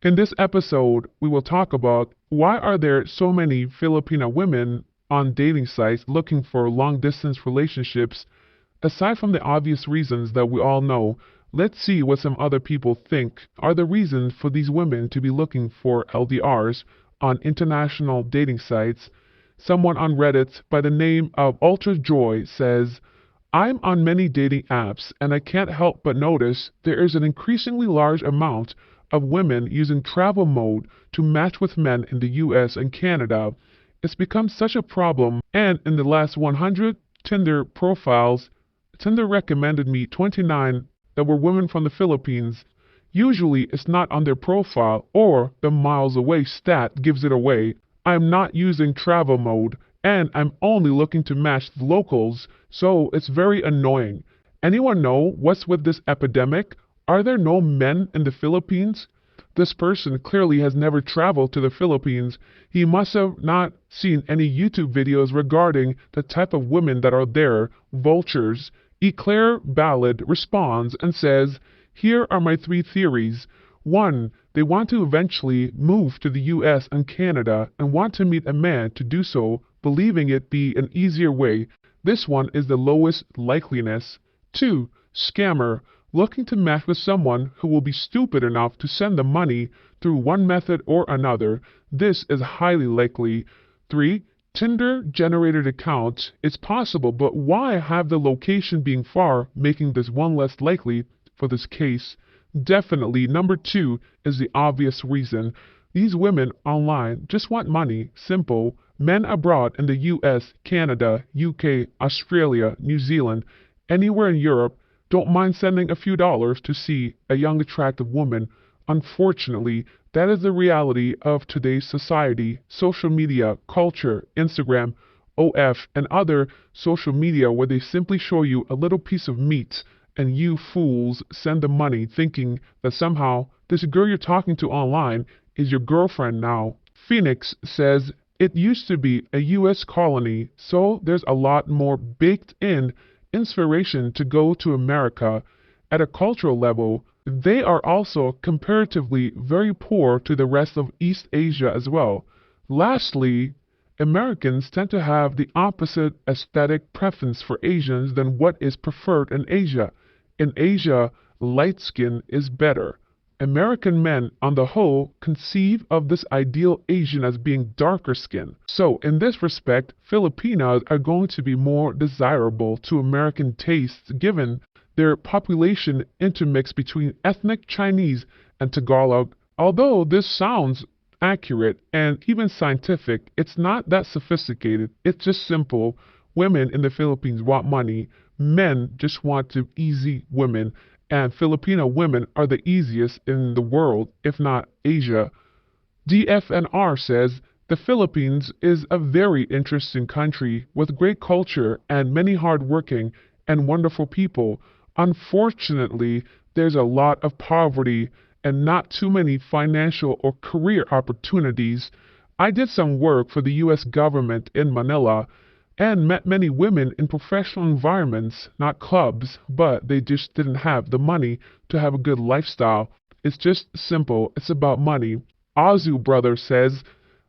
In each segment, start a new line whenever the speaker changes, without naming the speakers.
In this episode, we will talk about why are there so many Filipina women on dating sites looking for long-distance relationships. Aside from the obvious reasons that we all know, let's see what some other people think are the reasons for these women to be looking for LDRs on international dating sites. Someone on Reddit by the name of Ultra Joy says, I'm on many dating apps and I can't help but notice there is an increasingly large amount of women using travel mode to match with men in the US and Canada. It's become such a problem, and in the last 100 Tinder profiles, Tinder recommended me 29 that were women from the Philippines. Usually it's not on their profile or the miles away stat gives it away. I'm not using travel mode and I'm only looking to match the locals, so it's very annoying. Anyone know what's with this epidemic? Are there no men in the Philippines? This person clearly has never traveled to the Philippines. He must have not seen any YouTube videos regarding the type of women that are there, vultures. Eclair Ballad responds and says, here are my three theories. 1. They want to eventually move to the US and Canada and want to meet a man to do so, believing it be an easier way. This one is the lowest likeliness. 2. Scammer, looking to match with someone who will be stupid enough to send the money through one method or another. This is highly likely. 3. Tinder-generated account. It's possible, but why have the location being far, making this one less likely for this case? Definitely, number 2 is the obvious reason. These women online just want money. Simple. Men abroad in the US, Canada, UK, Australia, New Zealand, anywhere in Europe don't mind sending a few dollars to see a young attractive woman. Unfortunately, that is the reality of today's society. Social media, culture, Instagram, OF, and other social media where they simply show you a little piece of meat and you fools send the money thinking that somehow this girl you're talking to online is your girlfriend now. Phoenix says it used to be a US colony, so there's a lot more baked in inspiration to go to America. At a cultural level, they are also comparatively very poor to the rest of East Asia as well. Lastly, Americans tend to have the opposite aesthetic preference for Asians than what is preferred in Asia. In Asia, light skin is better. American men, on the whole, conceive of this ideal Asian as being darker skin. So, in this respect, Filipinas are going to be more desirable to American tastes given their population intermix between ethnic Chinese and Tagalog. Although this sounds accurate and even scientific, it's not that sophisticated. It's just simple. Women in the Philippines want money. Men just want to easy women. And Filipino women are the easiest in the world, if not Asia. DFNR says, the Philippines is a very interesting country with great culture and many hardworking and wonderful people. Unfortunately, there's a lot of poverty and not too many financial or career opportunities. I did some work for the US government in Manila and met many women in professional environments, not clubs, but they just didn't have the money to have a good lifestyle. It's just simple. It's about money. Azu Brother says,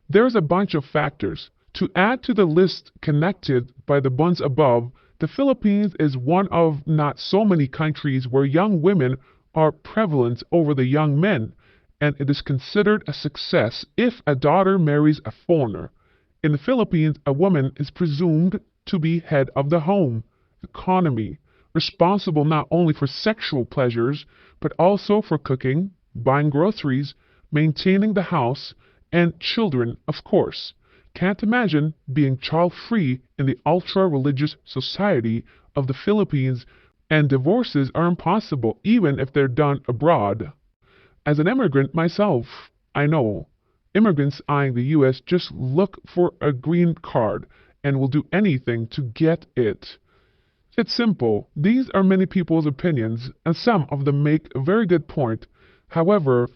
there's a bunch of factors. To add to the list connected by the ones above, the Philippines is one of not so many countries where young women are prevalent over the young men, and it is considered a success if a daughter marries a foreigner. In the Philippines, a woman is presumed to be head of the home, economy, responsible not only for sexual pleasures, but also for cooking, buying groceries, maintaining the house, and children, of course. Can't imagine being child-free in the ultra-religious society of the Philippines, and divorces are impossible even if they're done abroad. As an immigrant myself, I know. Immigrants eyeing the U.S. just look for a green card and will do anything to get it. It's simple. These are many people's opinions, and some of them make a very good point. However,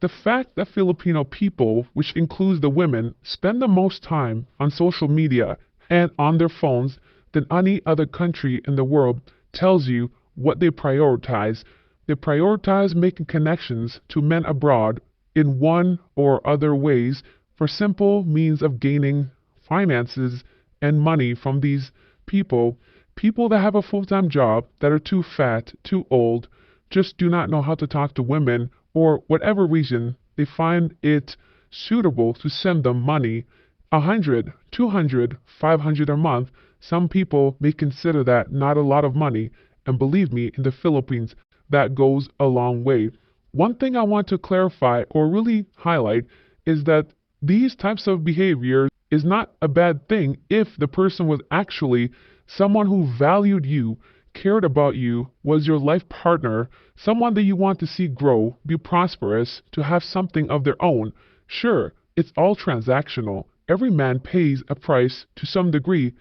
the fact that Filipino people, which includes the women, spend the most time on social media and on their phones than any other country in the world tells you what they prioritize. They prioritize making connections to men abroad in one or other ways for simple means of gaining finances and money from these people. People that have a full-time job, that are too fat, too old, just do not know how to talk to women, or whatever reason, they find it suitable to send them money, 100, 200, 500 a month. Some people may consider that not a lot of money, and believe me, in the Philippines, that goes a long way. One thing I want to clarify or really highlight is that these types of behavior is not a bad thing if the person was actually someone who valued you, cared about you, was your life partner, someone that you want to see grow, be prosperous, to have something of their own. Sure, it's all transactional. Every man pays a price to some degree.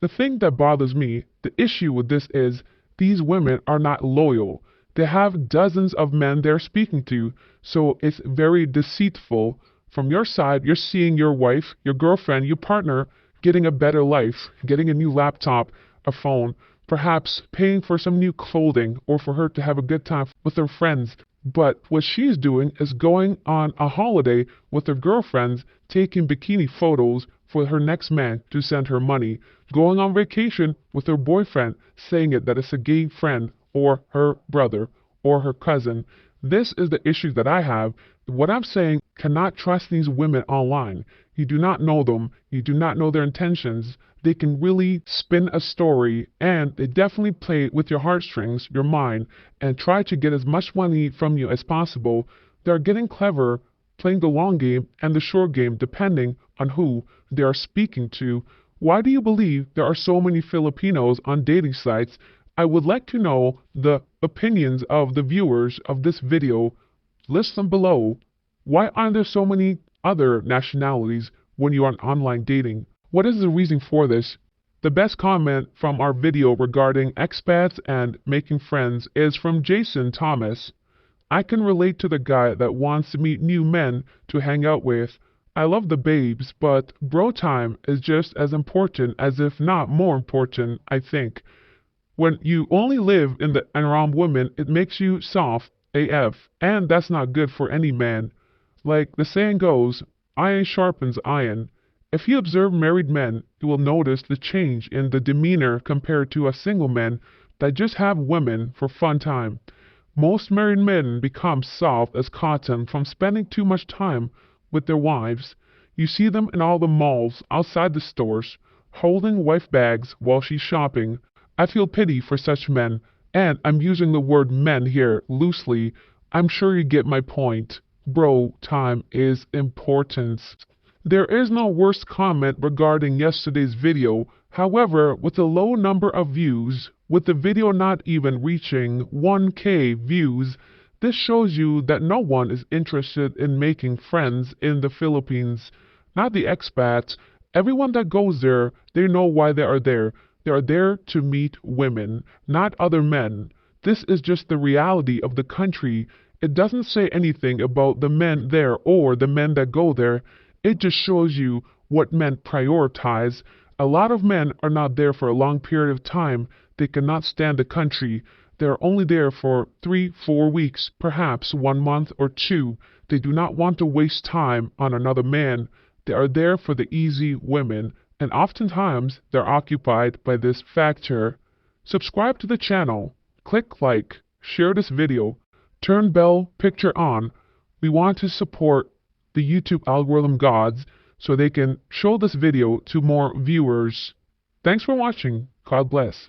The thing that bothers me, the issue with this is these women are not loyal. They have dozens of men they're speaking to, so it's very deceitful. From your side, you're seeing your wife, your girlfriend, your partner getting a better life, getting a new laptop, a phone, perhaps paying for some new clothing or for her to have a good time with her friends. But what she's doing is going on a holiday with her girlfriends, taking bikini photos for her next man to send her money, going on vacation with her boyfriend, saying it that it's a gay friend or her brother or her cousin. This is the issue that I have. What I'm saying, cannot trust these women online. You do not know them. You do not know their intentions. They can really spin a story, and they definitely play with your heartstrings, your mind, and try to get as much money from you as possible. They're getting clever, playing the long game and the short game, depending on who they are speaking to. Why do you believe there are so many Filipinos on dating sites? I would like to know the opinions of the viewers of this video. List them below. Why aren't there so many other nationalities when you are online dating? What is the reason for this? The best comment from our video regarding expats and making friends is from Jason Thomas. I can relate to the guy that wants to meet new men to hang out with. I love the babes, but bro time is just as important, as if not more important, I think. When you only live in the and around women, it makes you soft AF, and that's not good for any man. Like the saying goes, iron sharpens iron. If you observe married men, you will notice the change in the demeanor compared to a single man that just have women for fun time. Most married men become soft as cotton from spending too much time with their wives. You see them in all the malls, outside the stores, holding wife bags while she's shopping. I feel pity for such men, and I'm using the word men here loosely. I'm sure you get my point. Bro time is important. There is no worst comment regarding yesterday's video. However, with a low number of views, with the video not even reaching 1K views, this shows you that no one is interested in making friends in the Philippines. Not the expats. Everyone that goes there, they know why they are there. They are there to meet women, not other men. This is just the reality of the country. It doesn't say anything about the men there or the men that go there. It just shows you what men prioritize. A lot of men are not there for a long period of time. They cannot stand the country. They are only there for 3-4 weeks, perhaps 1 month or 2. They do not want to waste time on another man. They are there for the easy women, and oftentimes they're occupied by this factor. Subscribe to the channel. Click like. Share this video. Turn bell picture on. We want to support the YouTube algorithm gods so they can show this video to more viewers. Thanks for watching. God bless.